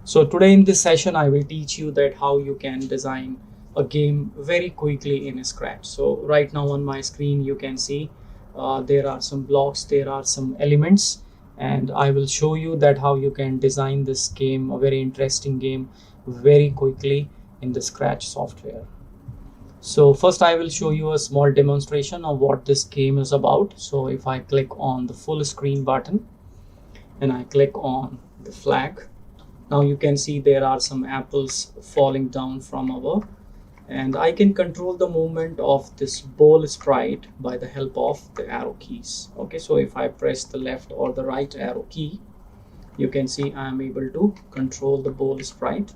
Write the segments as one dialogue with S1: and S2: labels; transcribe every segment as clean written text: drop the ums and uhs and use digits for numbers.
S1: So today in this session, I will teach you that how you can design a game very quickly in Scratch. So right now on my screen, you can see there are some blocks, there are some elements, and I will show you that how you can design this game, a very interesting game, very quickly in the Scratch software. So first I will show you a small demonstration of what this game is about. So if I click on the full screen button and I click on the flag, now you can see there are some apples falling down from above, and I can control the movement of this ball sprite by the help of the arrow keys. Okay, so if I press the left or the right arrow key, you can see I am able to control the ball sprite.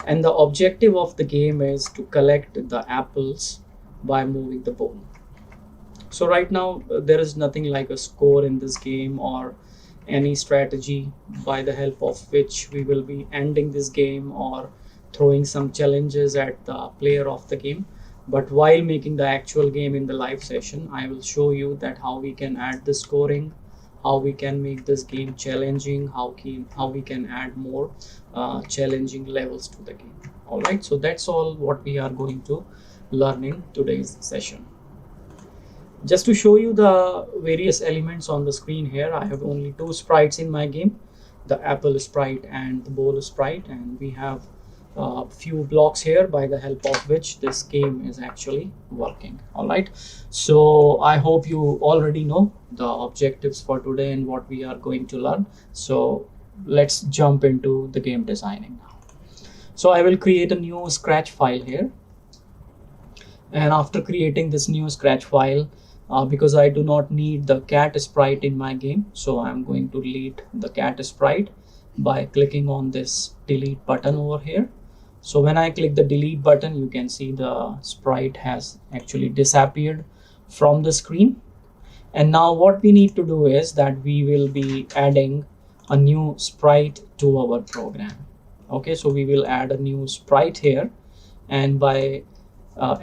S1: And the objective of the game is to collect the apples by moving the ball. So right now there is nothing like a score in this game or any strategy by the help of which we will be ending this game or throwing some challenges at the player of the game. But while making the actual game in the live session, I will show you that how we can add the scoring, how we can make this game challenging, how we can add more challenging levels to the game. All right, so that's all what we are going to learn in today's session. Just to show you the various elements on the screen here, I have only two sprites in my game, the apple sprite and the bowl sprite, and we have a few blocks here by the help of which this game is actually working. All right, so I hope you already know the objectives for today and what we are going to learn. So let's jump into the game designing now. So I will create a new Scratch file here, and after creating this new Scratch file, because I do not need the cat sprite in my game, so I'm going to delete the cat sprite by clicking on this delete button over here. So when I click the delete button, you can see the sprite has actually disappeared from the screen. And now what we need to do is that we will be adding a new sprite to our program. Okay, so we will add a new sprite here, and by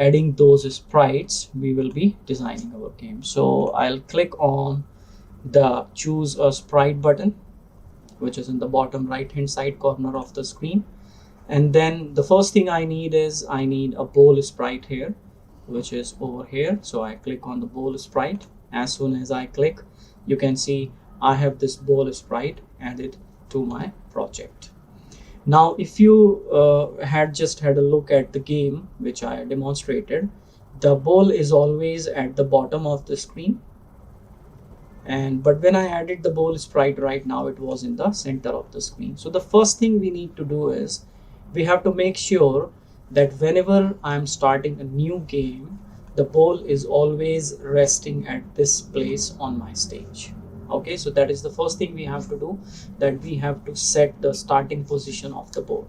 S1: adding those sprites, we will be designing our game. So I'll click on the choose a sprite button, which is in the bottom right hand side corner of the screen. And then the first thing I need is I need a bowl sprite here, which is over here. So I click on the bowl sprite. As soon as I click, you can see I have this bowl sprite added to my project. Now, if you had just had a look at the game which I demonstrated, the ball is always at the bottom of the screen. But when I added the ball sprite right now, it was in the center of the screen. So the first thing we need to do is we have to make sure that whenever I'm starting a new game, the ball is always resting at this place on my stage. Okay, so that is the first thing we have to do, that we have to set the starting position of the ball.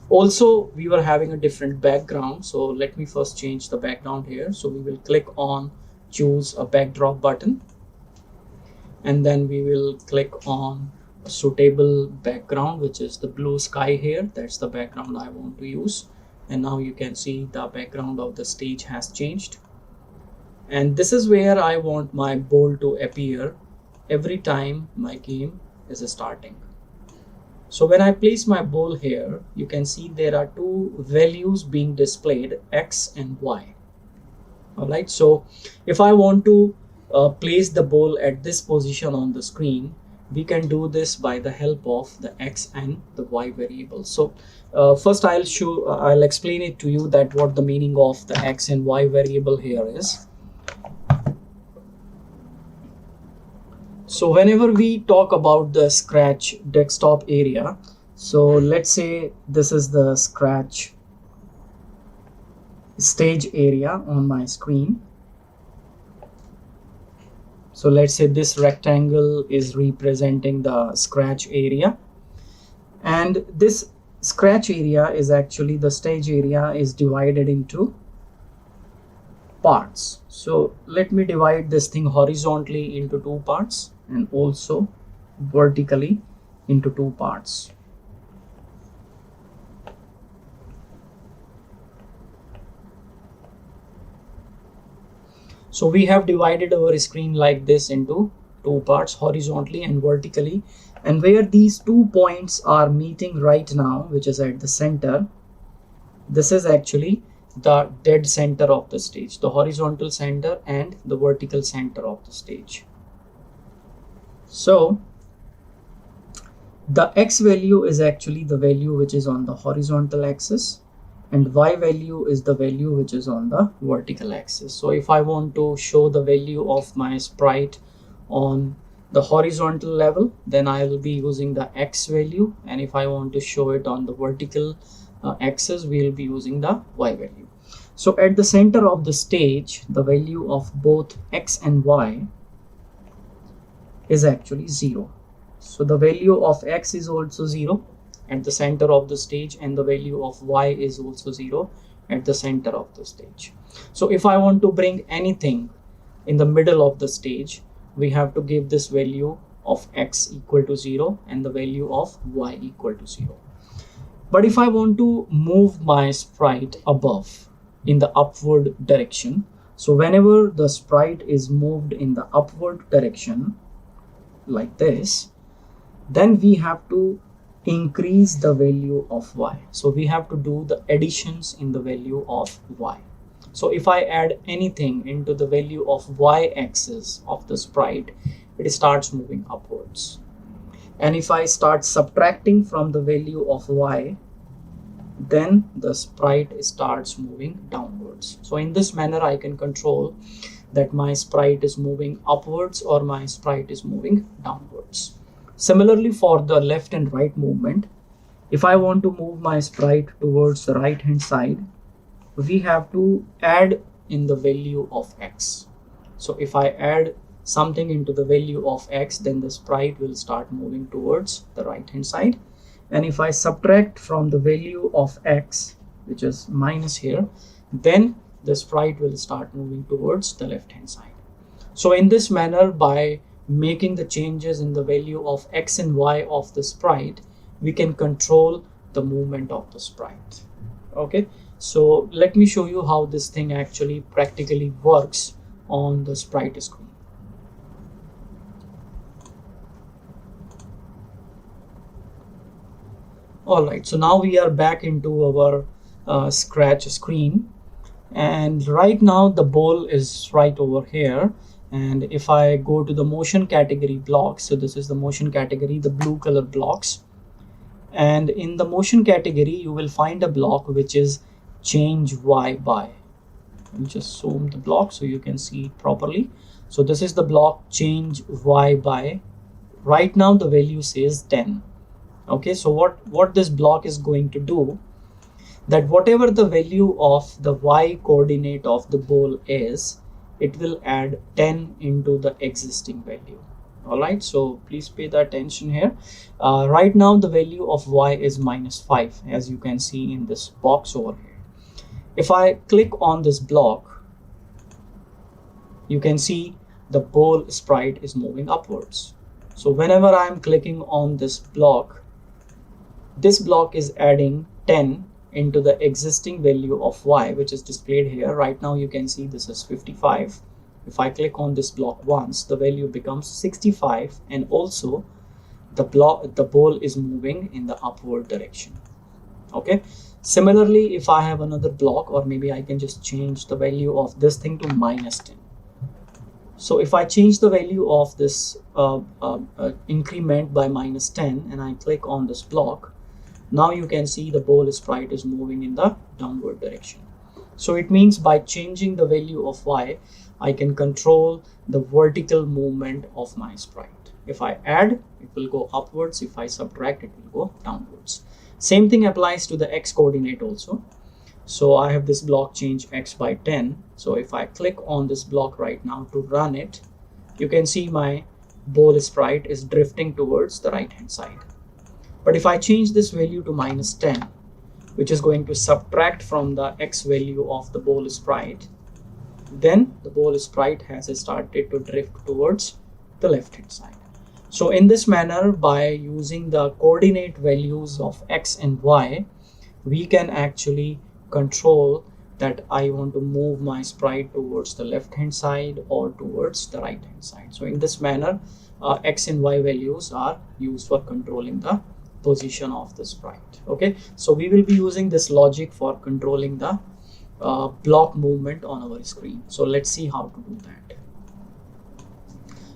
S1: Also, we were having a different background, so let me first change the background here. So we will click on choose a backdrop button, and then we will click on a suitable background, which is the blue sky here. That's the background I want to use. And now you can see the background of the stage has changed, and this is where I want my ball to appear every time my game is starting. So when I place my ball here, you can see there are two values being displayed, X and Y. All right, so if I want to place the ball at this position on the screen, we can do this by the help of the X and the Y variables. So first I'll explain it to you that what the meaning of the X and Y variable here is. So whenever we talk about the Scratch desktop area, so let's say this is the Scratch stage area on my screen. So let's say this rectangle is representing the Scratch area, and this Scratch area is actually the stage area is divided into parts. So let me divide this thing horizontally into two parts and also vertically into two parts. So we have divided our screen like this into two parts, horizontally and vertically, And where these 2 points are meeting right now, which is at the center, this is actually the dead center of the stage, the horizontal center and the vertical center of the stage. So the x value is actually the value which is on the horizontal axis, and y value is the value which is on the vertical axis. So if I want to show the value of my sprite on the horizontal level, then I will be using the x value, and if I want to show it on the vertical axis, we will be using the y value. So at the center of the stage, the value of both x and y is actually 0. So the value of x is also 0 at the center of the stage, and the value of y is also 0 at the center of the stage. So if I want to bring anything in the middle of the stage, we have to give this value of x equal to 0 and the value of y equal to 0. But if I want to move my sprite above in the upward direction, so whenever the sprite is moved in the upward direction like this, then we have to increase the value of y. So we have to do the additions in the value of y. So if I add anything into the value of y axis of the sprite, it starts moving upwards. And if I start subtracting from the value of y, then the sprite starts moving downwards. So in this manner, I can control that my sprite is moving upwards or my sprite is moving downwards. Similarly, for the left and right movement, if I want to move my sprite towards the right hand side, we have to add in the value of x. So if I add something into the value of x, then the sprite will start moving towards the right hand side. And if I subtract from the value of x, which is minus here, then the sprite will start moving towards the left hand side. So in this manner, by making the changes in the value of x and y of the sprite, we can control the movement of the sprite. Okay, so let me show you how this thing actually practically works on the sprite screen. All right, so now we are back into our Scratch screen, and right now the ball is right over here. And if I go to the motion category blocks, so this is the motion category, the blue color blocks, and in the motion category you will find a block which is change y by. I'll just zoom the block so you can see it properly. So this is the block change y by. Right now the value says 10. Okay, so what this block is going to do, that whatever the value of the y coordinate of the ball is, it will add 10 into the existing value. All right, so please pay the attention here. Right now the value of y is -5, as you can see in this box over here. If I click on this block, you can see the ball sprite is moving upwards. So whenever I am clicking on this block is adding 10 into the existing value of y, which is displayed here. Right now you can see this is 55. If I click on this block once, the value becomes 65, and also the ball is moving in the upward direction. Okay, similarly, if I have another block, or maybe I can just change the value of this thing to -10. So if I change the value of this increment by -10 and I click on this block, now you can see the ball sprite is moving in the downward direction. So it means by changing the value of y, I can control the vertical movement of my sprite. If I add, it will go upwards. If I subtract, it will go downwards. Same thing applies to the x coordinate also. So I have this block change x by 10. So if I click on this block right now to run it, you can see my ball sprite is drifting towards the right hand side. But if I change this value to -10, which is going to subtract from the x value of the ball sprite, then the ball sprite has started to drift towards the left hand side. So in this manner, by using the coordinate values of x and y, we can actually control that I want to move my sprite towards the left hand side or towards the right hand side. So in this manner, X and Y values are used for controlling the position of the sprite. Okay, so we will be using this logic for controlling the block movement on our screen. So let's see how to do that.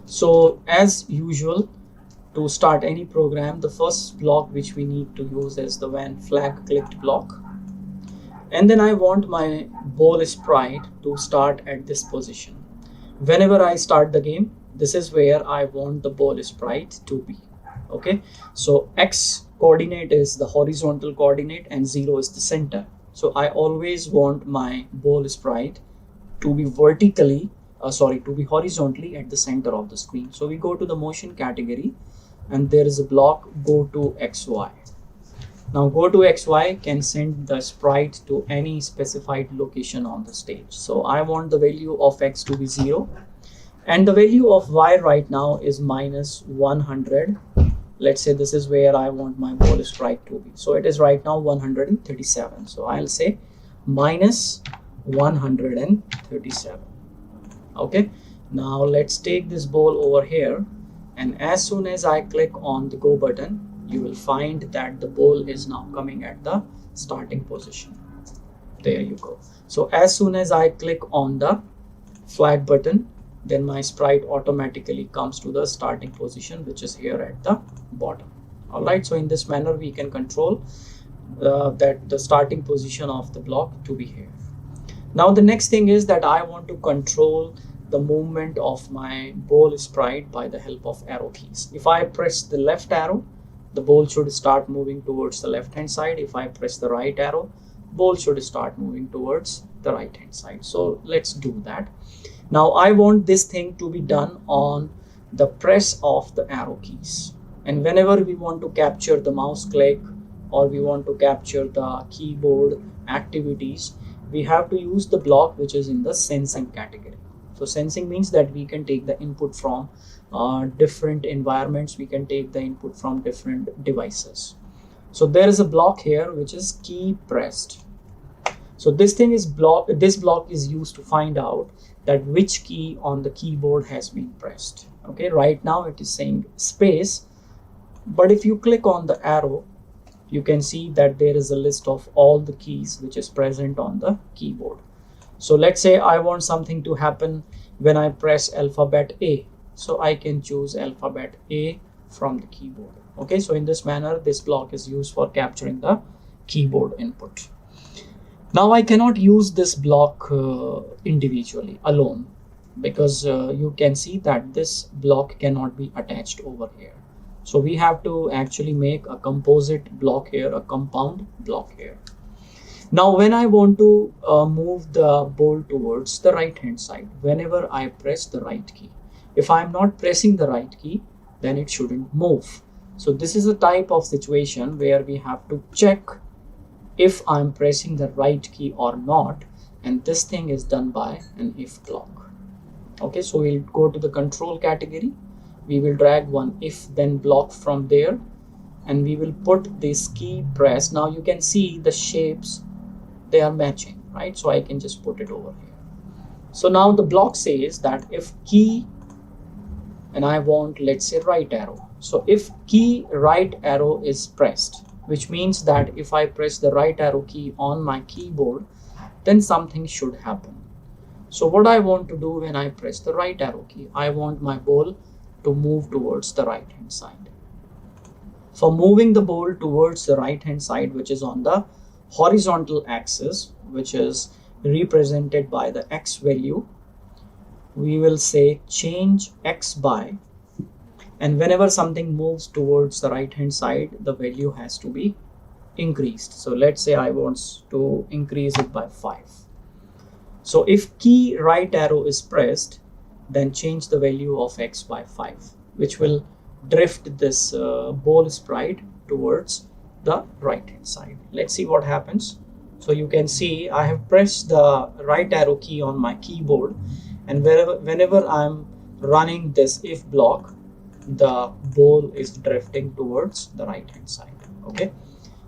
S1: So as usual, to start any program, the first block which we need to use is the when flag clicked block. And then I want my ball sprite to start at this position. Whenever I start the game, this is where I want the ball sprite to be. Okay, so X coordinate is the horizontal coordinate and 0 is the center. So I always want my ball sprite to be to be horizontally at the center of the screen. So we go to the motion category and there is a block go to XY. Now go to XY can send the sprite to any specified location on the stage. So I want the value of X to be 0 and the value of Y right now is minus 100. Let's say this is where I want my ball sprite to be. So it is right now 137. So I'll say minus 137. Okay, now let's take this ball over here, and as soon as I click on the go button, you will find that the ball is now coming at the starting position. There you go. So as soon as I click on the flag button, then my sprite automatically comes to the starting position, which is here at the bottom. All right, so in this manner we can control that the starting position of the block to be here. Now the next thing is that I want to control the movement of my ball sprite by the help of arrow keys. If I press the left arrow, the ball should start moving towards the left hand side. If I press the right arrow, ball should start moving towards the right hand side. So let's do that. Now I want this thing to be done on the press of the arrow keys. And whenever we want to capture the mouse click or we want to capture the keyboard activities, we have to use the block which is in the sensing category. So sensing means that we can take the input from different environments, we can take the input from different devices. So there is a block here which is key pressed. So this block is used to find out that which key on the keyboard has been pressed. Okay, right now it is saying space, but if you click on the arrow, you can see that there is a list of all the keys which is present on the keyboard. So let's say I want something to happen when I press alphabet A. So I can choose alphabet A from the keyboard. Okay, so in this manner, this block is used for capturing the keyboard input. Now I cannot use this block individually alone because you can see that this block cannot be attached over here. So we have to actually make a composite block here, a compound block here. Now when I want to move the ball towards the right hand side, whenever I press the right key, if I am not pressing the right key, then it shouldn't move. So this is a type of situation where we have to check if I'm pressing the right key or not, and this thing is done by an if block. Okay, so we'll go to the control category, we will drag one if then block from there, and we will put this key press. Now you can see the shapes, they are matching, right? So I can just put it over here. So now the block says that if key, and I want, let's say, right arrow. So if key right arrow is pressed, which means that if I press the right arrow key on my keyboard, then something should happen. So what I want to do when I press the right arrow key, I want my ball to move towards the right hand side. For moving the ball towards the right hand side, which is on the horizontal axis, which is represented by the X value, we will say change X by, and whenever something moves towards the right hand side, the value has to be increased. So let's say I want to increase it by 5. So if key right arrow is pressed, then change the value of X by 5, which will drift this ball sprite towards the right hand side. Let's see what happens. So you can see I have pressed the right arrow key on my keyboard, and whenever I'm running this if block, the ball is drifting towards the right hand side. Okay,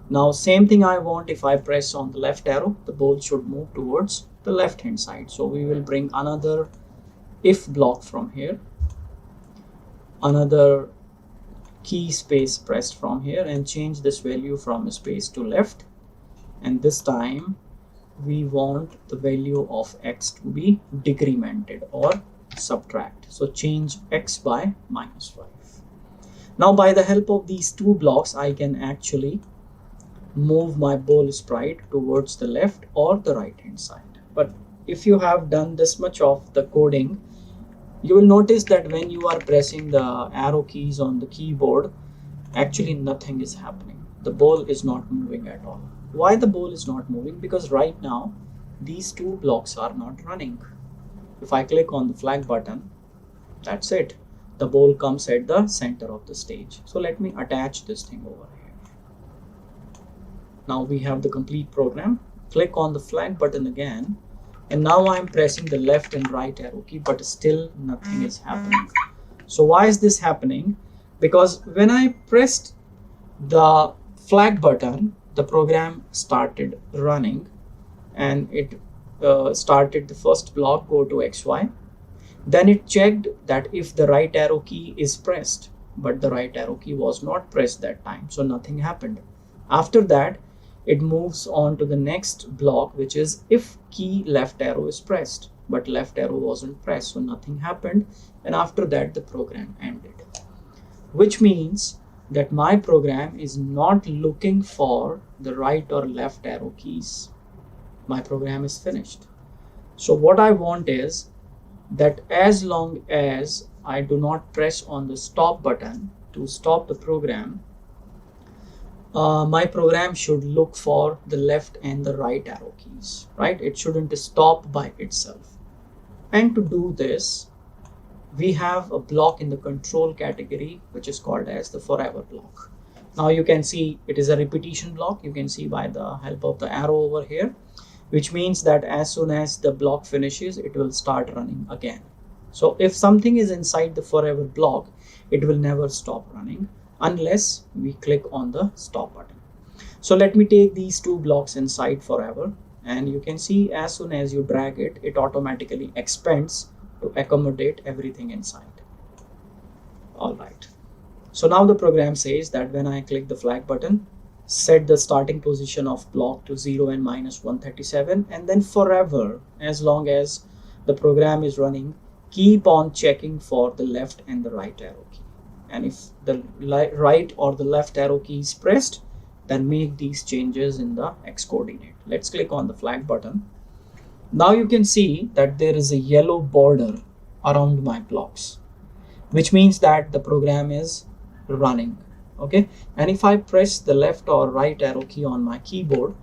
S1: now same thing I want. If I press on the left arrow, the ball should move towards the left hand side. So we will bring another if block from here, another key space pressed from here and change this value from space to left, and this time we want the value of x to be decremented or subtract. So change x by -5. Now by the help of these two blocks I can actually move my ball sprite towards the left or the right hand side. But if you have done this much of the coding, you will notice that when you are pressing the arrow keys on the keyboard, actually nothing is happening. The ball is not moving at all. Why the ball is not moving? Because right now these two blocks are not running. If I click on the flag button, that's it. The ball comes at the center of the stage. So let me attach this thing over here. Now we have the complete program. Click on the flag button again, and now I'm pressing the left and right arrow key, but still nothing is happening. So why is this happening? Because when I pressed the flag button, the program started running, and it started the first block, go to XY. Then it checked that if the right arrow key is pressed, but the right arrow key was not pressed that time, so nothing happened. After that, it moves on to the next block, which is if key left arrow is pressed, but left arrow wasn't pressed, so nothing happened. And after that, the program ended, which means that my program is not looking for the right or left arrow keys. My program is finished. So what I want is that as long as I do not press on the stop button to stop the program, my program should look for the left and the right arrow keys, right? It shouldn't stop by itself. And to do this, we have a block in the control category, which is called as the forever block. Now you can see it is a repetition block. You can see by the help of the arrow over here, which means that as soon as the block finishes, it will start running again. So if something is inside the forever block, it will never stop running unless we click on the stop button. So let me take these two blocks inside forever, and you can see as soon as you drag it, it automatically expands to accommodate everything inside. All right. So now the program says that when I click the flag button, set the starting position of block to 0 and -137, and then forever, as long as the program is running, keep on checking for the left and the right arrow key. And if the right or the left arrow key is pressed, then make these changes in the X coordinate. Let's click on the flag button. Now you can see that there is a yellow border around my blocks, which means that the program is running. Okay, and if I press the left or right arrow key on my keyboard,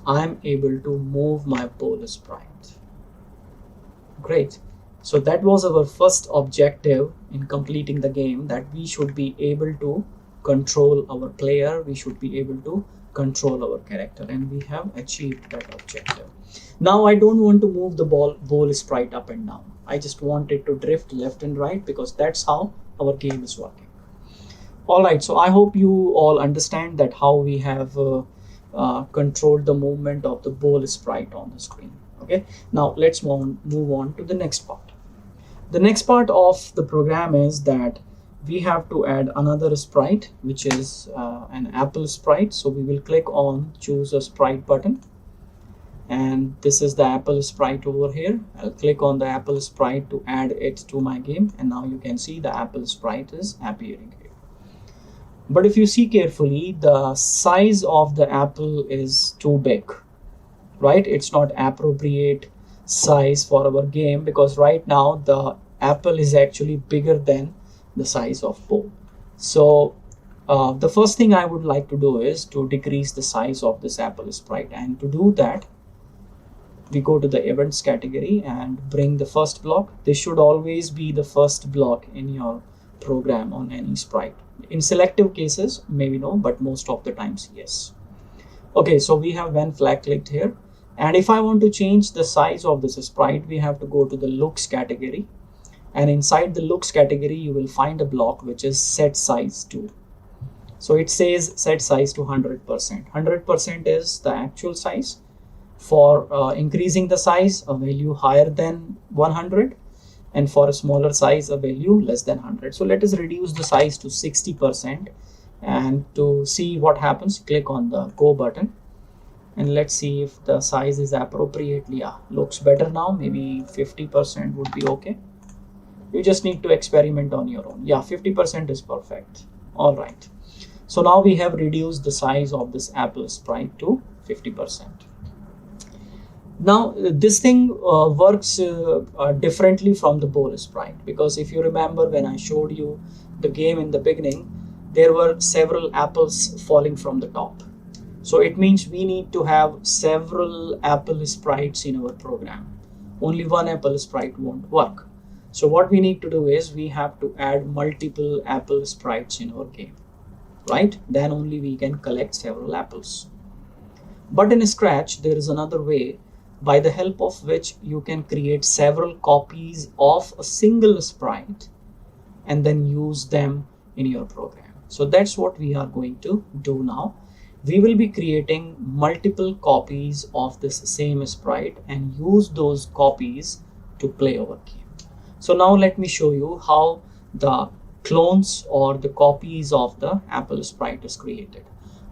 S1: I'm able to move my ball sprite. Great. So that was our first objective in completing the game, that we should be able to control our player, we should be able to control our character, and we have achieved that objective. Now I don't want to move the ball sprite up and down. I just want it to drift left and right, because that's how our game is working. All right, so I hope you all understand that how we have controlled the movement of the ball sprite on the screen. Okay, now let's move on to the next part. The next part of the program is that we have to add another sprite, which is an apple sprite. So we will click on choose a sprite button, and this is the apple sprite over here. I'll click on the apple sprite to add it to my game, and now you can see the apple sprite is appearing here. But if you see carefully, the size of the apple is too big, right? It's not appropriate size for our game, because right now the apple is actually bigger than the size of ball. So the first thing I would like to do is to decrease the size of this apple sprite, and to do that we go to the events category and bring the first block. This should always be the first block in your program on any sprite. In selective cases, maybe no, but most of the times, yes. Okay, so we have when flag clicked here. And if I want to change the size of this sprite, we have to go to the looks category. And inside the looks category, you will find a block which is set size to. So it says set size to 100%. 100% is the actual size. For increasing the size, a value higher than 100. and for a smaller size a value less than 100. So let us reduce the size to 60%, and to see what happens, click on the go button, and let's see if the size is appropriately. Yeah, looks better now. Maybe 50% would be okay. You just need to experiment on your own. Yeah, 50% is perfect. All right, so now we have reduced the size of this apple sprite to 50%. Now this thing works differently from the bowl sprite, because if you remember when I showed you the game in the beginning, there were several apples falling from the top. So it means we need to have several apple sprites in our program. Only one apple sprite won't work. So what we need to do is we have to add multiple apple sprites in our game, right? Then only we can collect several apples. But in Scratch, there is another way by the help of which you can create several copies of a single sprite and then use them in your program. So that's what we are going to do now. We will be creating multiple copies of this same sprite and use those copies to play our game. So now let me show you how the clones or the copies of the Apple sprite is created.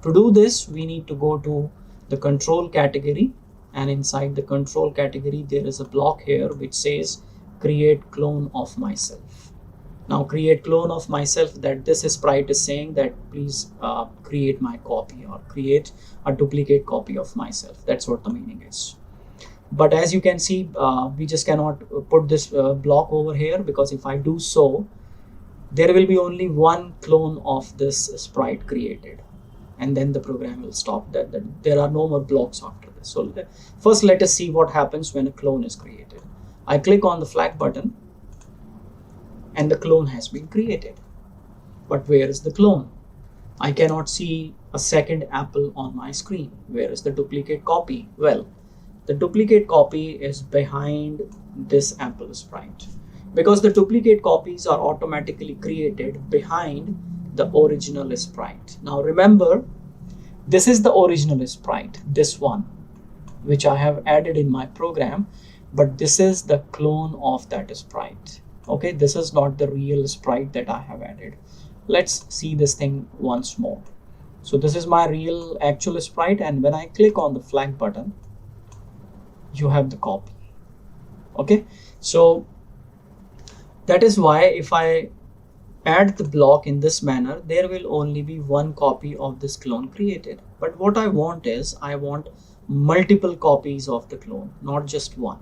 S1: To do this, we need to go to the control category, and inside the control category there is a block here which says create clone of myself. Now create clone of myself, that this sprite is saying that please create my copy or create a duplicate copy of myself. That's what the meaning is. But as you can see, we just cannot put this block over here, because if I do so, there will be only one clone of this sprite created, and then the program will stop. That there are no more blocks after this. So first let us see what happens when a clone is created. I click on the flag button and the clone has been created. But where is the clone? I cannot see a second apple on my screen. Where is the duplicate copy? Well, the duplicate copy is behind this apple sprite, because the duplicate copies are automatically created behind the original sprite. Now remember, this is the original sprite, this one, which I have added in my program, but this is the clone of that sprite. Okay, this is not the real sprite that I have added. Let's see this thing once more. So this is my real actual sprite, and when I click on the flag button, you have the copy. Okay, so that is why if I add the block in this manner, there will only be one copy of this clone created. But what I want is, I want multiple copies of the clone, not just one.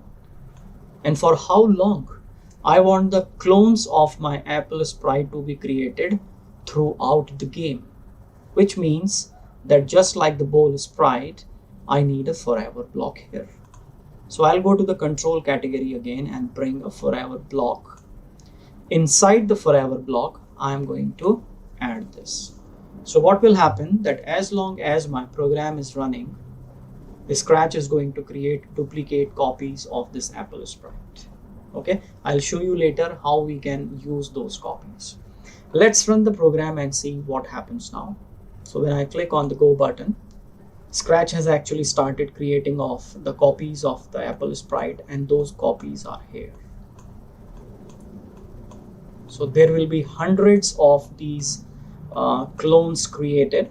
S1: And for how long? I want the clones of my Apple sprite to be created throughout the game, which means that just like the bowl sprite, I need a forever block here. So I'll go to the control category again and bring a forever block. Inside the forever block, I'm going to add this. So what will happen, that as long as my program is running, the Scratch is going to create duplicate copies of this Apple sprite. Okay, I'll show you later how we can use those copies. Let's run the program and see what happens now. So when I click on the go button, Scratch has actually started creating of the copies of the Apple sprite, and those copies are here. So there will be hundreds of these clones created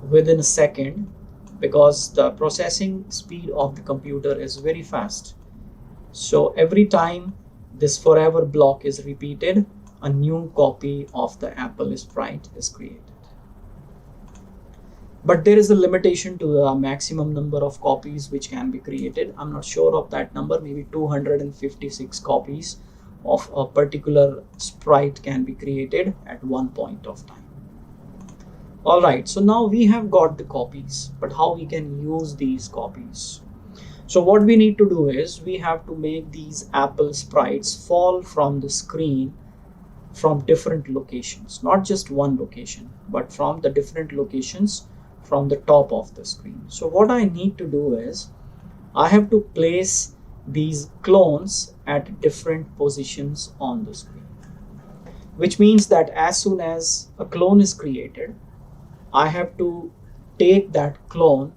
S1: within a second, because the processing speed of the computer is very fast. So every time this forever block is repeated, a new copy of the Apple sprite is created. But there is a limitation to the maximum number of copies which can be created. I'm not sure of that number, maybe 256 copies of a particular sprite can be created at one point of time. Alright, so now we have got the copies, but how we can use these copies? So what we need to do is, we have to make these Apple sprites fall from the screen from different locations, not just one location, but from the different locations from the top of the screen. So what I need to do is, I have to place these clones at different positions on the screen, which means that as soon as a clone is created, I have to take that clone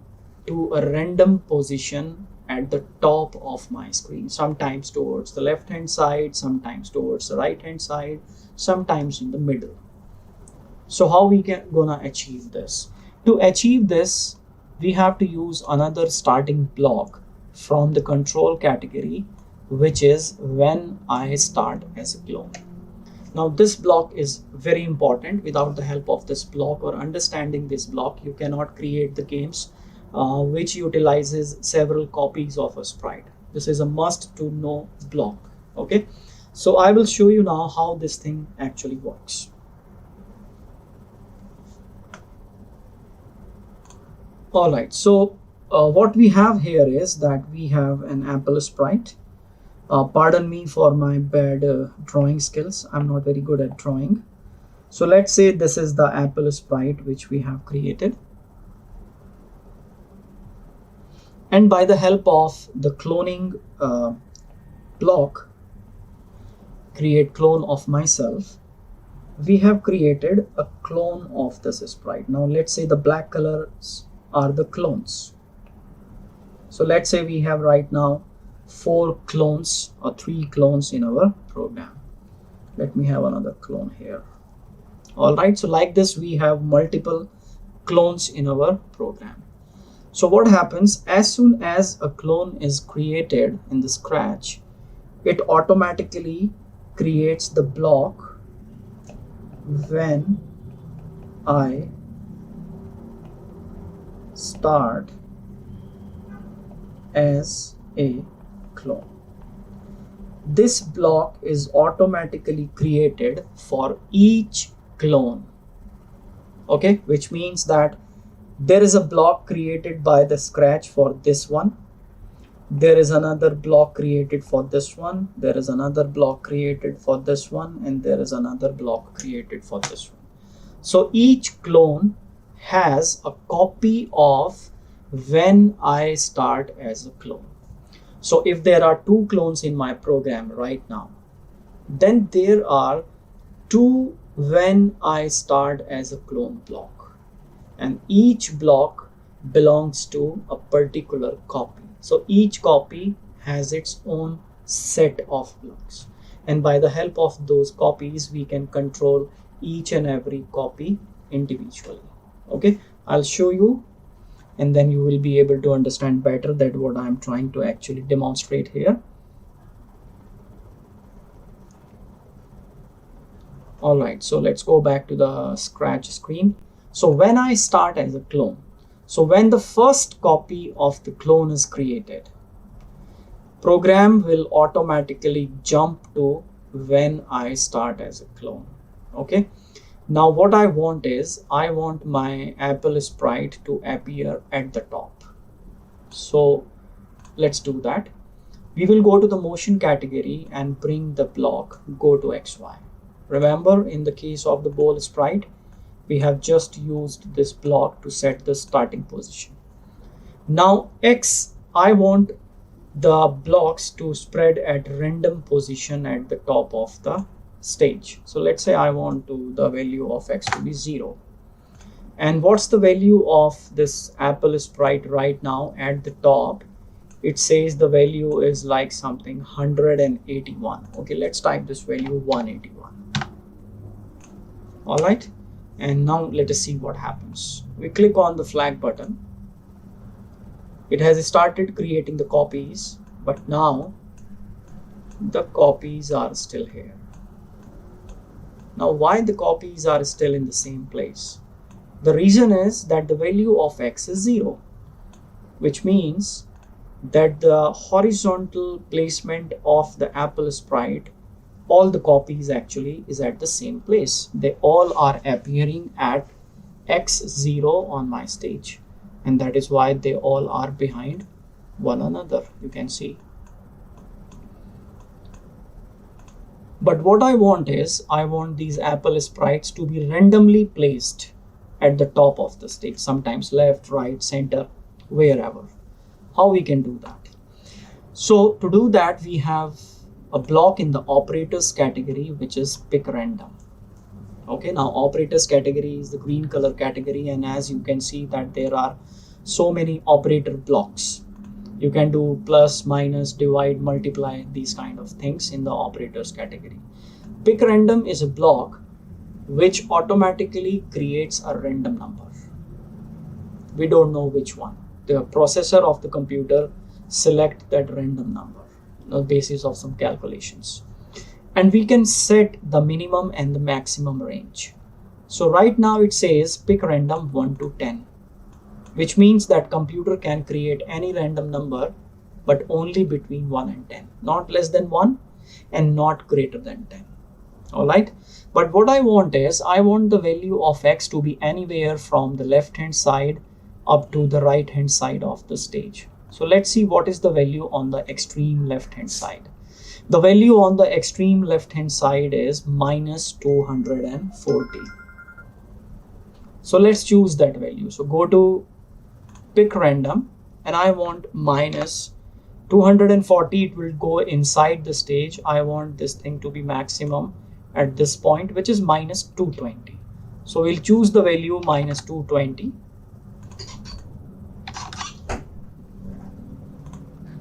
S1: to a random position at the top of my screen, sometimes towards the left hand side, sometimes towards the right hand side, sometimes in the middle. So how we can gonna achieve this? To achieve this, we have to use another starting block from the control category, which is when I start as a clone. Now this block is very important. Without the help of this block or understanding this block, you cannot create the games which utilizes several copies of a sprite. This is a must to know block. Okay, so I will show you now how this thing actually works. All right, so what we have here is that we have an Apple sprite. Pardon me for my bad drawing skills. I'm not very good at drawing. So let's say this is the Apple sprite which we have created. And by the help of the cloning block, create clone of myself, we have created a clone of this sprite. Now let's say the black colors are the clones. So let's say we have right now 4 clones or 3 clones in our program. Let me have another clone here. All right, so like this we have multiple clones in our program. So what happens, as soon as a clone is created in the Scratch, it automatically creates the block when I start as a clone. This block is automatically created for each clone. Okay, which means that there is a block created by the Scratch for this one. There is another block created for this one. There is another block created for this one. And there is another block created for this one. So each clone has a copy of when I start as a clone. So if there are 2 clones in my program right now, then there are 2 when I start as a clone block, and each block belongs to a particular copy. So each copy has its own set of blocks, and by the help of those copies we can control each and every copy individually. Okay, I'll show you, and then you will be able to understand better that what I'm trying to actually demonstrate here. All right, so let's go back to the Scratch screen. So when I start as a clone, so when the first copy of the clone is created, program will automatically jump to when I start as a clone. Okay, now what I want is, I want my Apple sprite to appear at the top. So let's do that. We will go to the motion category and bring the block, go to XY. Remember, in the case of the ball sprite, we have just used this block to set the starting position. Now X, I want the blocks to spread at random position at the top of the stage. So let's say I want the value of X to be 0. And what's the value of this Apple sprite right now at the top? It says the value is like something 181. Okay, let's type this value 181. All right, and now let us see what happens. We click on the flag button. It has started creating the copies, but now the copies are still here. Now why the copies are still in the same place? The reason is that the value of X is 0, which means that the horizontal placement of the Apple sprite, all the copies actually is at the same place. They all are appearing at X0 on my stage, and that is why they all are behind one another, you can see. But what I want is, I want these Apple sprites to be randomly placed at the top of the stage, sometimes left, right, center, wherever. How we can do that? So to do that, we have a block in the operators category, which is pick random. Okay, now operators category is the green color category, and as you can see that there are so many operator blocks. You can do plus, minus, divide, multiply, these kind of things in the operators category. Pick random is a block which automatically creates a random number. We don't know which one. The processor of the computer select that random number on the basis of some calculations. And we can set the minimum and the maximum range. So right now it says pick random 1 to 10, which means that computer can create any random number, but only between 1 and 10, not less than 1 and not greater than 10. All right. But what I want is, I want the value of x to be anywhere from the left hand side up to the right hand side of the stage. So let's see what is the value on the extreme left hand side. The value on the extreme left hand side is minus 240. So let's choose that value. So go to pick random and I want minus 240. It will go inside the stage. I want this thing to be maximum at this point, which is minus 220. So we'll choose the value minus 220.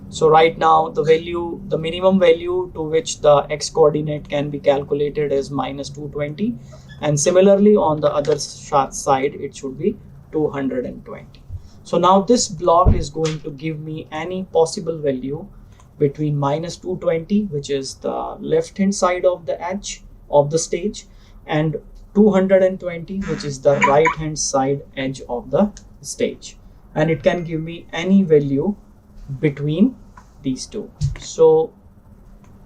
S1: So right now the value, the minimum value to which the x coordinate can be calculated is minus 220, and similarly on the other side it should be 220. So now this block is going to give me any possible value between minus 220, which is the left hand side of the edge of the stage, and 220, which is the right hand side edge of the stage, and it can give me any value between these two. So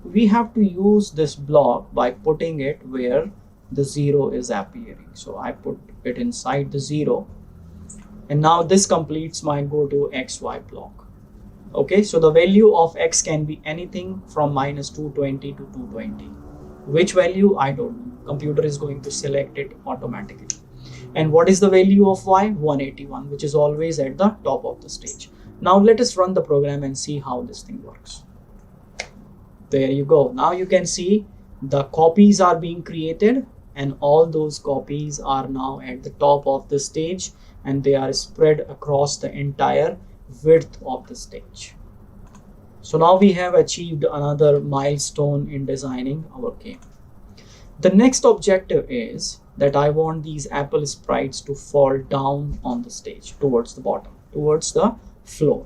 S1: we have to use this block by putting it where the 0 is appearing. So I put it inside the 0, and now this completes my go to xy block. Okay, so the value of x can be anything from minus 220 to 220. Which value? I don't know. Computer is going to select it automatically. And what is the value of y? 181, which is always at the top of the stage. Now let us run the program and see how this thing works. There you go. Now you can see the copies are being created, and all those copies are now at the top of the stage, and they are spread across the entire width of the stage. So now we have achieved another milestone in designing our game. The next objective is that I want these apple sprites to fall down on the stage towards the bottom, towards the floor.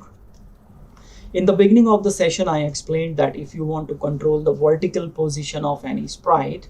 S1: In the beginning of the session, I explained that if you want to control the vertical position of any sprite,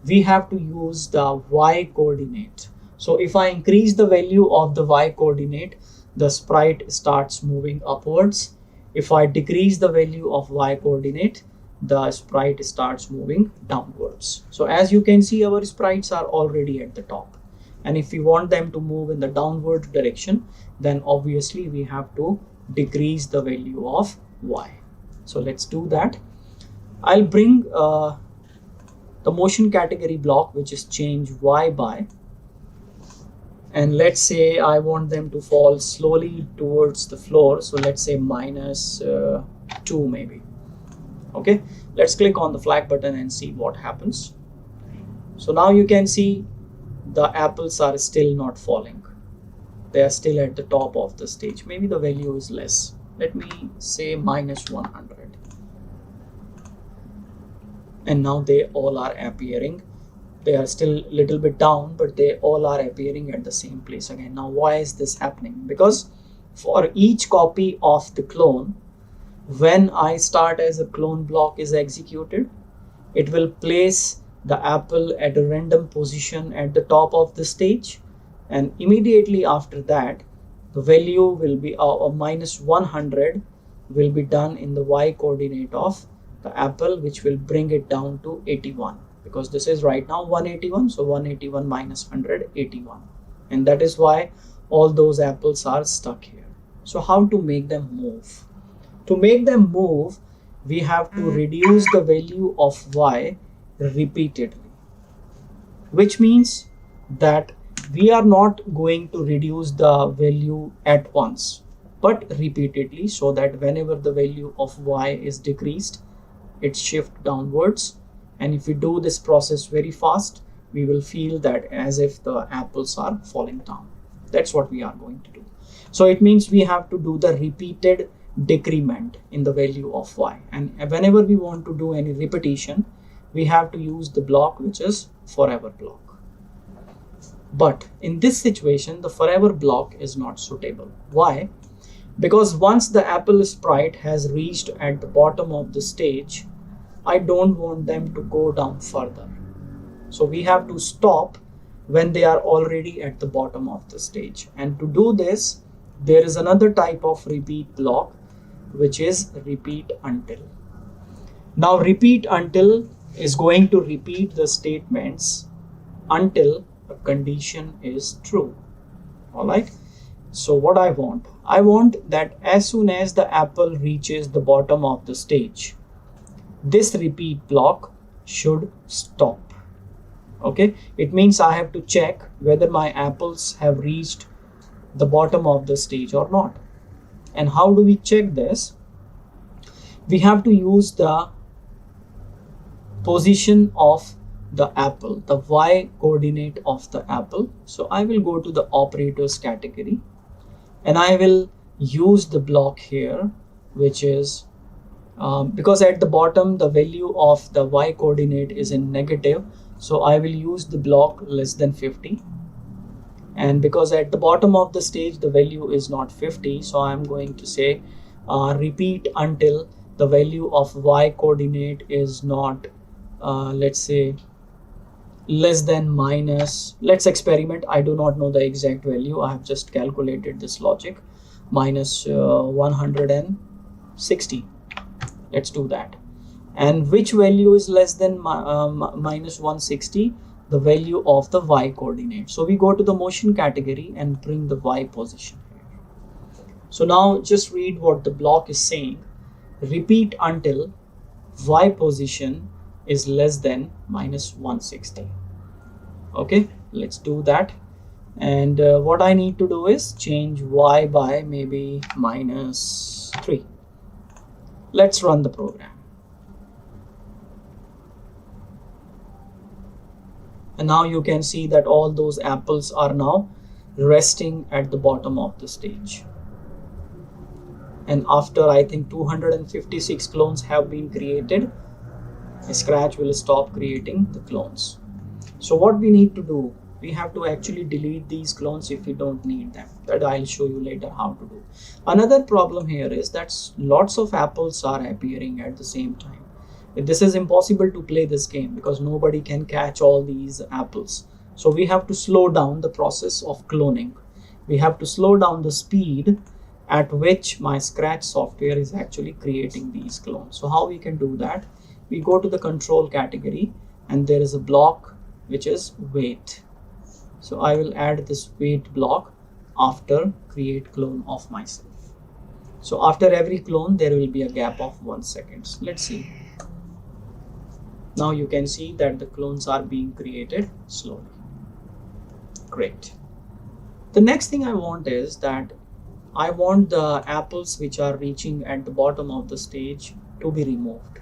S1: we have to use the y coordinate. So if I increase the value of the y coordinate, the sprite starts moving upwards. If I decrease the value of y coordinate, the sprite starts moving downwards. So as you can see, our sprites are already at the top. And if we want them to move in the downward direction, then obviously we have to decrease the value of y. So let's do that. I'll bring the motion category block, which is change y by, and let's say I want them to fall slowly towards the floor. So let's say minus 2 maybe. Okay, let's click on the flag button and see what happens. So now you can see the apples are still not falling. They are still at the top of the stage. Maybe the value is less. Let me say minus 100. And now they all are appearing. They are still a little bit down, but they all are appearing at the same place again. Now why is this happening? Because for each copy of the clone, when I start as a clone block is executed, it will place the apple at a random position at the top of the stage, and immediately after that the value will be minus 100 will be done in the y coordinate of the apple, which will bring it down to 81, because this is right now 181. So 181 minus 100, 81, and that is why all those apples are stuck here. So how to make them move? To make them move, we have to reduce the value of y repeatedly, which means that we are not going to reduce the value at once, but repeatedly, so that whenever the value of y is decreased, it shifts downwards. And if we do this process very fast, we will feel that as if the apples are falling down. That's what we are going to do. So it means we have to do the repeated decrement in the value of y, and whenever we want to do any repetition, we have to use the block which is forever block. But in this situation, the forever block is not suitable. Why? Because once the apple sprite has reached at the bottom of the stage, I don't want them to go down further. So we have to stop when they are already at the bottom of the stage. And to do this, there is another type of repeat block, which is repeat until. Now repeat until is going to repeat the statements until a condition is true. All right. So what I want that as soon as the apple reaches the bottom of the stage, this repeat block should stop. Okay, it means I have to check whether my apples have reached the bottom of the stage or not. And how do we check this? We have to use the position of the apple, the y coordinate of the apple. So I will go to the operators category and I will use the block here, which is because at the bottom the value of the y coordinate is in negative, so I will use the block less than 50. And because at the bottom of the stage the value is not 50, so I am going to say repeat until the value of y coordinate is not let's say less than minus, let's experiment, I do not know the exact value, I have just calculated this logic, minus 160. Let's do that. And which value is less than minus 160? The value of the y coordinate. So we go to the motion category and bring the y position here. So now just read what the block is saying. Repeat until y position is less than minus 160. Okay, let's do that. And what I need to do is change y by maybe minus 3. Let's run the program. And now you can see that all those apples are now resting at the bottom of the stage. And after I think 256 clones have been created, Scratch will stop creating the clones. So what we need to do, we have to actually delete these clones if we don't need them. That I'll show you later how to do. Another problem here is that lots of apples are appearing at the same time. This is impossible to play this game because nobody can catch all these apples. So we have to slow down the process of cloning. We have to slow down the speed at which my Scratch software is actually creating these clones. So how we can do that? We go to the control category and there is a block which is wait. So I will add this wait block after create clone of myself. So after every clone there will be a gap of 1 second. Let's see. Now you can see that the clones are being created slowly. Great. The next thing I want is that I want the apples which are reaching at the bottom of the stage to be removed.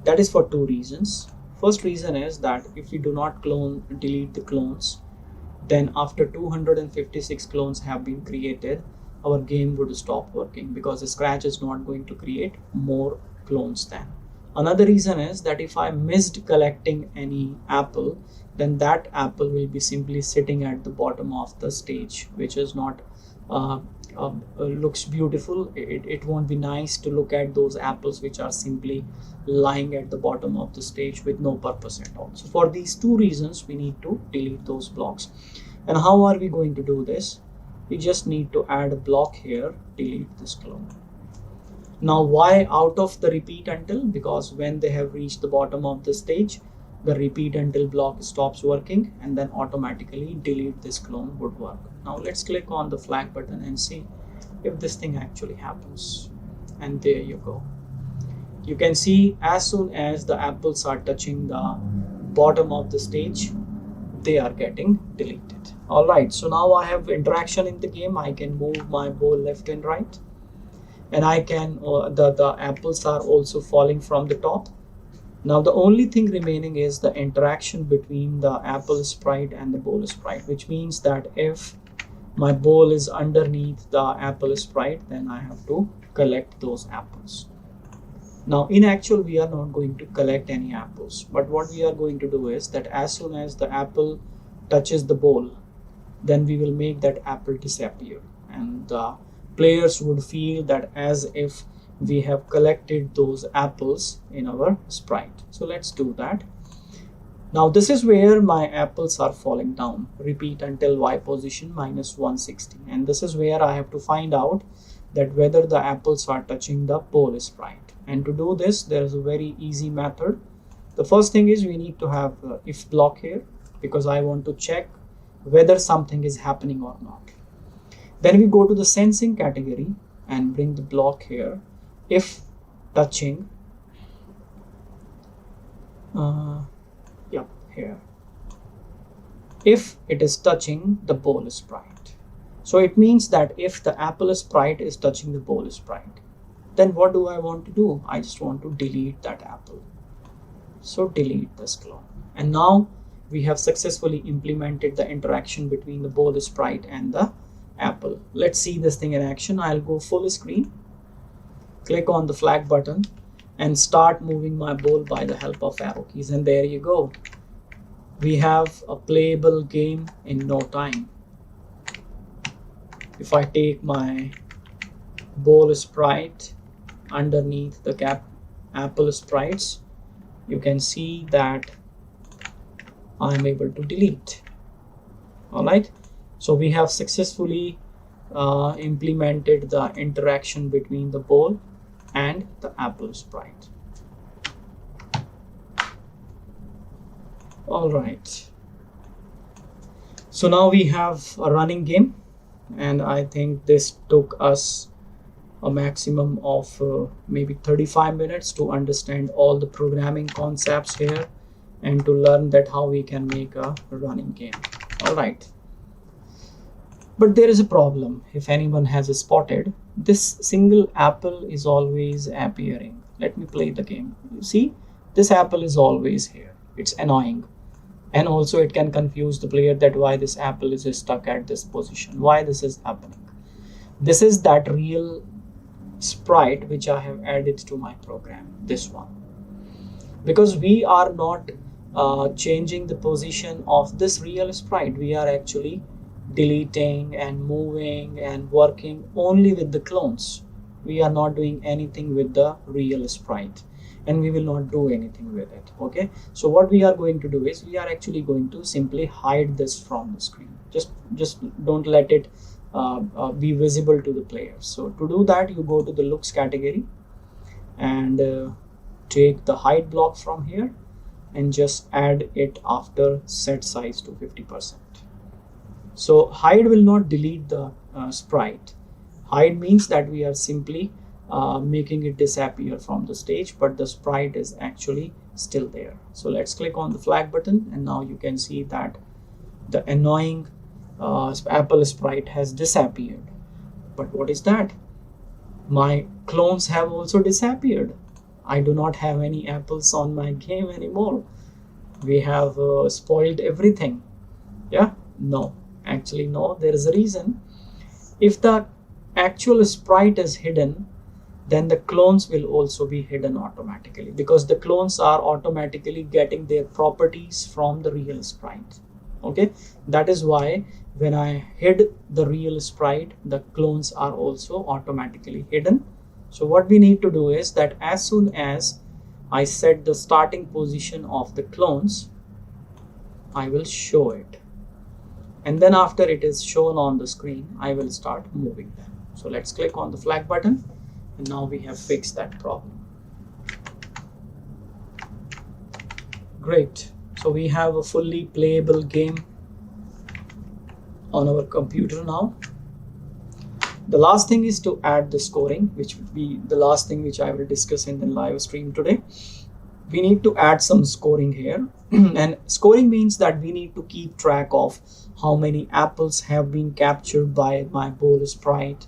S1: That is for two reasons. First reason is that if we do not delete the clones, then after 256 clones have been created, our game would stop working because Scratch is not going to create more clones then. Another reason is that if I missed collecting any apple, then that apple will be simply sitting at the bottom of the stage, which is not looks beautiful. It won't be nice to look at those apples which are simply lying at the bottom of the stage with no purpose at all. So for these two reasons, we need to delete those blocks. And how are we going to do this? We just need to add a block here, delete this clone. Now why out of the repeat until? Because when they have reached the bottom of the stage, the repeat until block stops working and then automatically delete this clone would work. Now let's click on the flag button and see if this thing actually happens. And there you go. You can see as soon as the apples are touching the bottom of the stage, they are getting deleted. Alright, so now I have interaction in the game. I can move my ball left and right. And I can, the apples are also falling from the top. Now the only thing remaining is the interaction between the apple sprite and the bowl sprite, which means that if my bowl is underneath the apple sprite, then I have to collect those apples. Now in actual we are not going to collect any apples, but what we are going to do is that as soon as the apple touches the bowl, then we will make that apple disappear, and the players would feel that as if we have collected those apples in our sprite. So let's do that. Now this is where my apples are falling down. Repeat until y position minus 160, and this is where I have to find out that whether the apples are touching the bowl sprite. And to do this, there is a very easy method. The first thing is we need to have if block here, because I want to check whether something is happening or not. Then we go to the sensing category and bring the block here. If touching, here, if it is touching the bowl sprite. So it means that if the apple sprite is touching the bowl sprite, then what do I want to do? I just want to delete that apple. So delete this clone. And now we have successfully implemented the interaction between the bowl sprite and the apple. Let's see this thing in action. I'll go full screen, click on the flag button, and start moving my bowl by the help of arrow keys. And there you go. We have a playable game in no time. If I take my bowl sprite underneath the apple sprites, you can see that I am able to delete. All right. So we have successfully implemented the interaction between the bowl and the apple sprite. All right. So now we have a running game, and I think this took us a maximum of maybe 35 minutes to understand all the programming concepts here and to learn that how we can make a running game. All right. But there is a problem. If anyone has spotted, this single apple is always appearing. Let me play the game. You see, this apple is always here. It's annoying. And also it can confuse the player that why this apple is stuck at this position, why this is happening. This is that real sprite which I have added to my program, this one. Because we are not changing the position of this real sprite, we are actually deleting and moving and working only with the clones. We are not doing anything with the real sprite, and we will not do anything with it. Okay, so what we are going to do is we are actually going to simply hide this from the screen. Just don't let it be visible to the player. So to do that, you go to the looks category and take the hide block from here and just add it after set size to 50%. So hide will not delete the sprite. Hide means that we are simply making it disappear from the stage, but the sprite is actually still there. So let's click on the flag button, and now you can see that the annoying apple sprite has disappeared. But what is that? My clones have also disappeared. I do not have any apples on my game anymore. We have spoiled everything. Yeah, no, actually no, there is a reason. If the actual sprite is hidden, then the clones will also be hidden automatically, because the clones are automatically getting their properties from the real sprite. Okay, that is why when I hid the real sprite, the clones are also automatically hidden. So what we need to do is that as soon as I set the starting position of the clones, I will show it, and then after it is shown on the screen, I will start moving them. So let's click on the flag button, and now we have fixed that problem. Great. So we have a fully playable game on our computer now. The last thing is to add the scoring, which would be the last thing which I will discuss in the live stream today. We need to add some scoring here. And scoring means that we need to keep track of how many apples have been captured by my bowl sprite,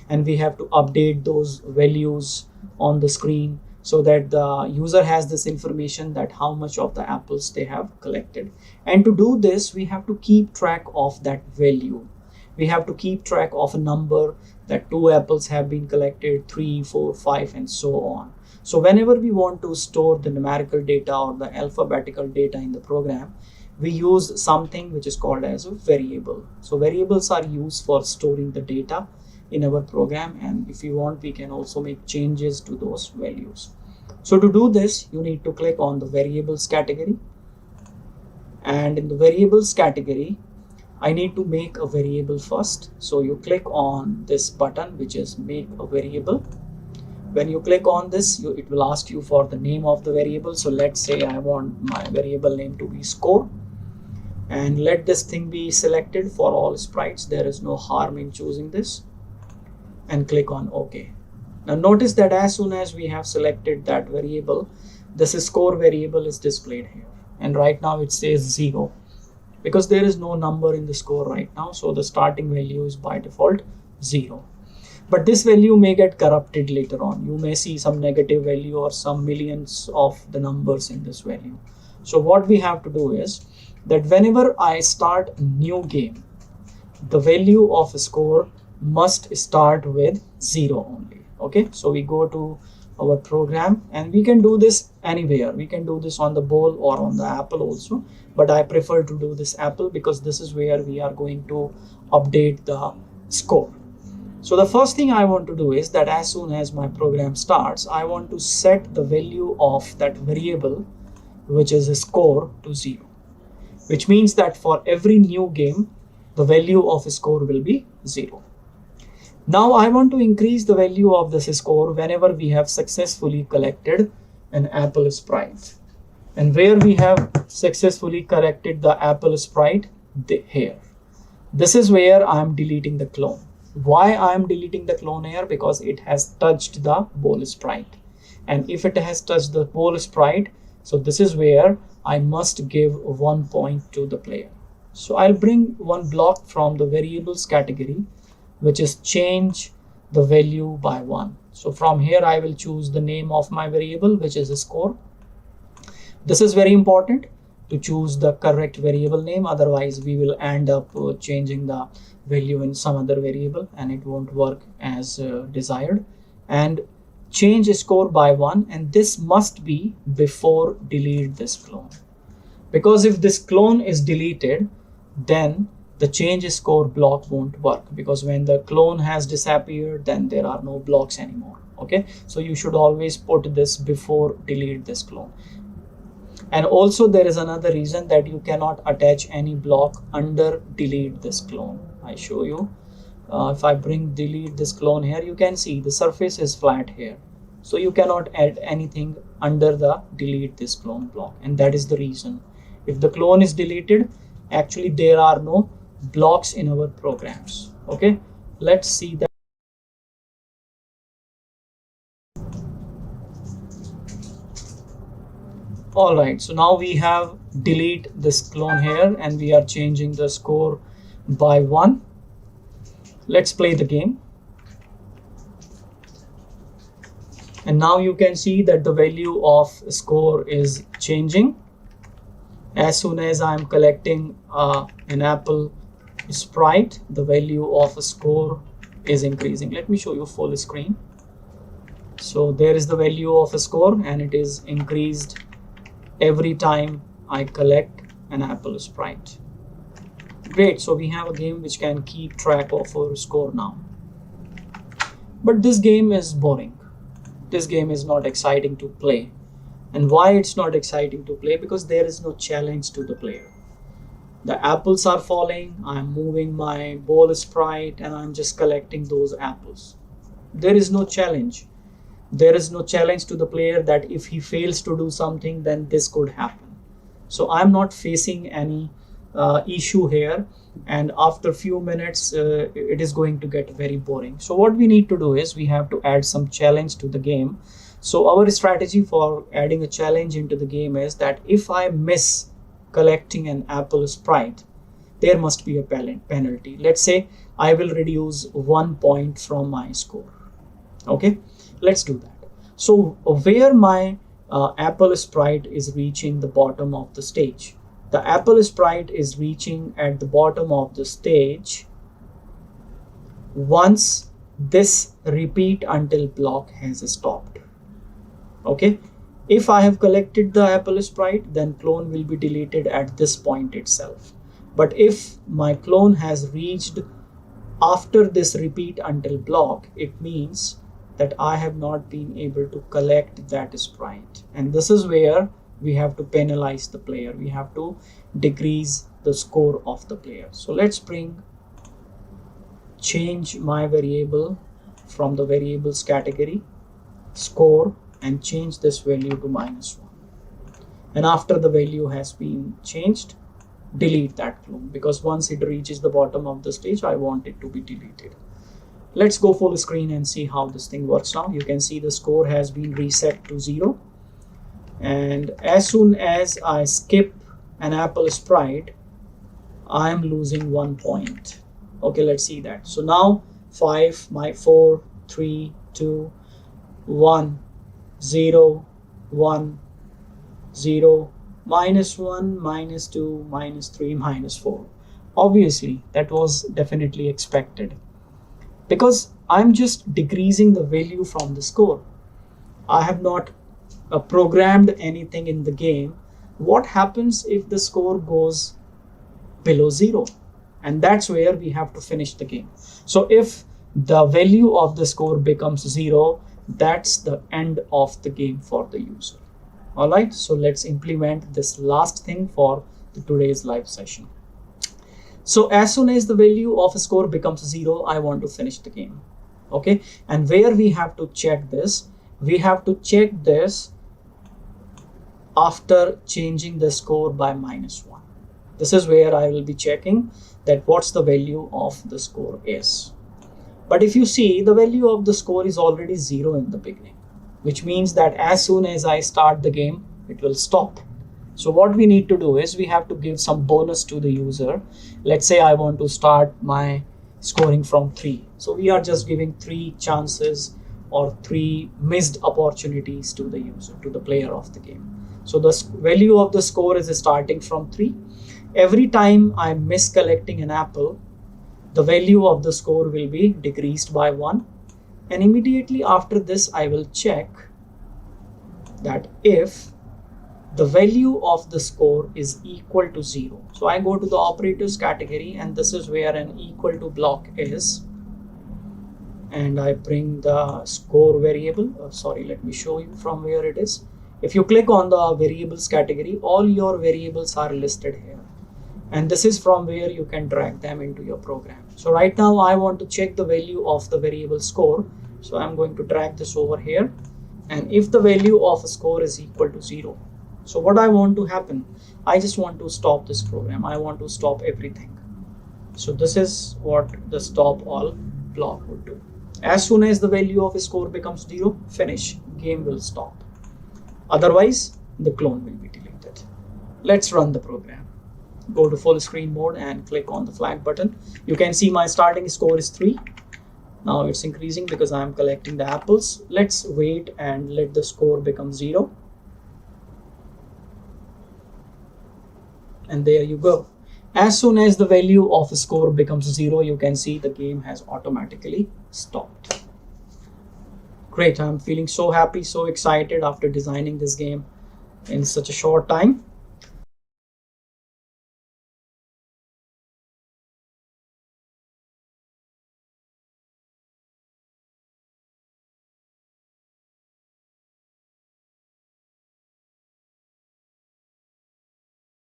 S1: and we have to update those values on the screen so that the user has this information that how much of the apples they have collected. And to do this, we have to keep track of that value. we have to keep track of a number, that 2 apples have been collected, 3, 4, 5, and so on. So whenever we want to store the numerical data or the alphabetical data in the program, we use something which is called as a variable. So variables are used for storing the data in our program, and if you want, we can also make changes to those values. So to do this, you need to click on the variables category, and in the variables category, I need to make a variable first. So you click on this button which is make a variable. When you click on this, it will ask you for the name of the variable. So let's say I want my variable name to be score, and let this thing be selected for all sprites. There is no harm in choosing this, and click on OK. Now notice that as soon as we have selected that variable, this score variable is displayed here, and right now it says 0 because there is no number in the score right now. So the starting value is by default 0. But this value may get corrupted later on. You may see some negative value or some millions of the numbers in this value. So what we have to do is that whenever I start a new game, the value of a score must start with 0 only. Okay, so we go to our program, and we can do this anywhere. We can do this on the bowl or on the apple also, but I prefer to do this apple because this is where we are going to update the score. So the first thing I want to do is that as soon as my program starts, I want to set the value of that variable, which is a score, to 0, which means that for every new game, the value of a score will be 0. Now I want to increase the value of this score whenever we have successfully collected an apple sprite. And where we have successfully collected the apple sprite, here. This is where I am deleting the clone. Why I am deleting the clone here? Because it has touched the bowl sprite. And if it has touched the bowl sprite, so this is where I must give 1 point to the player. So I'll bring one block from the variables category, which is change the value by 1. So from here I will choose the name of my variable, which is a score. This is very important to choose the correct variable name, otherwise we will end up changing the value in some other variable and it won't work as desired. And change score by 1, and this must be before delete this clone, because if this clone is deleted, then the change score block won't work, because when the clone has disappeared, then there are no blocks anymore. Okay, so you should always put this before delete this clone. And also there is another reason that you cannot attach any block under delete this clone. I show you. If I bring delete this clone here, you can see the surface is flat here. So you cannot add anything under the delete this clone block, and that is the reason. If the clone is deleted, actually there are no blocks in our programs. Okay, let's see that. All right, so now we have delete this clone here and we are changing the score by 1. Let's play the game. And now you can see that the value of score is changing. As soon as I'm collecting an apple sprite, the value of a score is increasing. Let me show you full screen. So there is the value of a score, and it is increased every time I collect an apple sprite. Great, so we have a game which can keep track of our score now. But this game is boring. This game is not exciting to play. And why it's not exciting to play? Because there is no challenge to the player. The apples are falling, I'm moving my bowl sprite, and I'm just collecting those apples. There is no challenge. There is no challenge to the player that if he fails to do something, then this could happen. So I'm not facing any issue here, and after few minutes it is going to get very boring. So what we need to do is we have to add some challenge to the game. So our strategy for adding a challenge into the game is that if I miss collecting an apple sprite, there must be a penalty. Let's say I will reduce 1 point from my score. Okay, let's do that. So where my apple sprite is reaching the bottom of the stage, the apple sprite is reaching at the bottom of the stage once this repeat until block has stopped. Okay, if I have collected the apple sprite, then clone will be deleted at this point itself. But if my clone has reached after this repeat until block, it means that I have not been able to collect that sprite. And this is where we have to penalize the player. We have to decrease the score of the player. So let's change my variable from the variables category, score, and change this value to -1. And after the value has been changed, delete that clone, because once it reaches the bottom of the stage, I want it to be deleted. Let's go full screen and see how this thing works now. You can see the score has been reset to 0. And as soon as I skip an apple sprite, I am losing 1 point. Okay, let's see that. So now 5, 4, 3, 2, 1, 0, 1, 0, -1, -2, -3, -4. Obviously, that was definitely expected, because I'm just decreasing the value from the score. I have not programmed anything in the game. What happens if the score goes below 0? And that's where we have to finish the game. So if the value of the score becomes 0, that's the end of the game for the user. All right, so let's implement this last thing for today's live session. So as soon as the value of a score becomes 0, I want to finish the game. Okay, and where we have to check this, we have to check this after changing the score by -1. This is where I will be checking that what's the value of the score is. But if you see, the value of the score is already 0 in the beginning, which means that as soon as I start the game, it will stop. So what we need to do is we have to give some bonus to the user. Let's say I want to start my scoring from 3. So we are just giving 3 chances or 3 missed opportunities to the user, to the player of the game. So the value of the score is starting from 3. Every time I miss collecting an apple, the value of the score will be decreased by 1. And immediately after this, I will check that if the value of the score is equal to 0. So I go to the operators category, and this is where an equal to block is. And I bring the score variable. Sorry, let me show you from where it is. If you click on the variables category, all your variables are listed here. And this is from where you can drag them into your program. So right now I want to check the value of the variable score. So I'm going to drag this over here. And if the value of a score is equal to 0, so what I want to happen, I just want to stop this program. I want to stop everything. So this is what the stop all block would do. As soon as the value of a score becomes 0, finish, game will stop. Otherwise, the clone will be deleted. Let's run the program. Go to full screen mode and click on the flag button. You can see my starting score is 3. Now it's increasing because I am collecting the apples. Let's wait and let the score become 0. And there you go. As soon as the value of a score becomes 0, you can see the game has automatically stopped. Great, I'm feeling so happy, so excited after designing this game in such a short time.